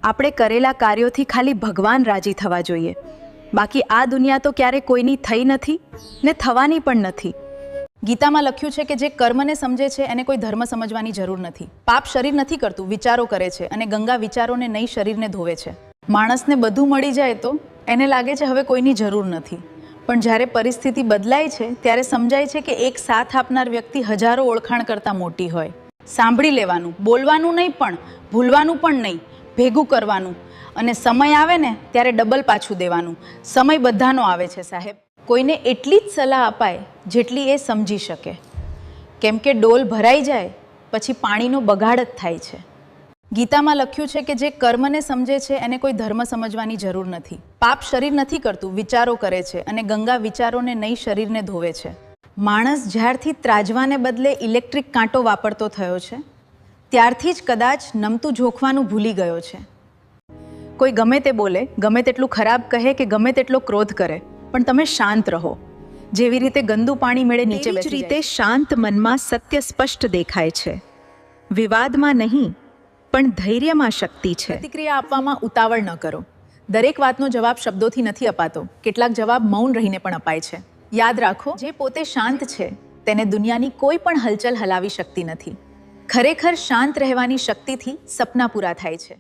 આપણે કરેલા કાર્યોથી ખાલી ભગવાન રાજી થવા જોઈએ, બાકી આ દુનિયા તો ક્યારે કોઈની થઈ નથી ને થવાની પણ નથી. ગીતામાં લખ્યું છે કે જે કર્મને સમજે છે એને કોઈ ધર્મ સમજવાની જરૂર નથી. પાપ શરીર નથી કરતું, વિચારો કરે છે, અને ગંગા વિચારોને નહીં શરીરને ધોવે છે. માણસને બધું મળી જાય તો એને લાગે છે હવે કોઈની જરૂર નથી, પણ જ્યારે પરિસ્થિતિ બદલાય છે ત્યારે સમજાય છે કે એક સાથ આપનાર વ્યક્તિ હજારો ઓળખાણ કરતાં મોટી હોય. સાંભળી લેવાનું, બોલવાનું નહીં, પણ ભૂલવાનું પણ નહીં, ભેગું કરવાનું, અને સમય આવે ને ત્યારે ડબલ પાછું દેવાનું. સમય બધાનો આવે છે સાહેબ. કોઈને એટલી જ સલાહ અપાય જેટલી એ સમજી શકે, કેમ કે ડોલ ભરાઈ જાય પછી પાણીનો બગાડ જ થાય છે. ગીતામાં લખ્યું છે કે જે કર્મને સમજે છે એને કોઈ ધર્મ સમજવાની જરૂર નથી. પાપ શરીર નથી કરતું, વિચારો કરે છે, અને ગંગા વિચારોને નહીં શરીરને ધોવે છે. માણસ જ્યારથી ત્રાજવાને બદલે ઇલેક્ટ્રિક કાંટો વાપરતો થયો છે ત્યારથી જ કદાચ નમતું જોખવાનું ભૂલી ગયો છે. કોઈ ગમે તે બોલે, ગમે તેટલું ખરાબ કહે કે ગમે તેટલો ક્રોધ કરે, પણ તમે શાંત રહો. જેવી રીતે ગંદુ પાણી મેળે નીચે બેસી જાય. રીતે શાંત મનમાં સત્ય સ્પષ્ટ દેખાય છે. વિવાદમાં નહીં, પણ ધૈર્યમાં શક્તિ છે. પ્રતિક્રિયા આપવામાં ઉતાવળ ન કરો. દરેક વાતનો જવાબ શબ્દોથી નથી અપાતો, કેટલાક જવાબ મૌન રહીને પણ અપાય છે. યાદ રાખો, જે પોતે શાંત છે તેને દુનિયાની કોઈ પણ હલચલ હલાવી શકતી નથી. ખરેખર શાંત રહેવાની શક્તિથી સપના પૂરા થાય છે.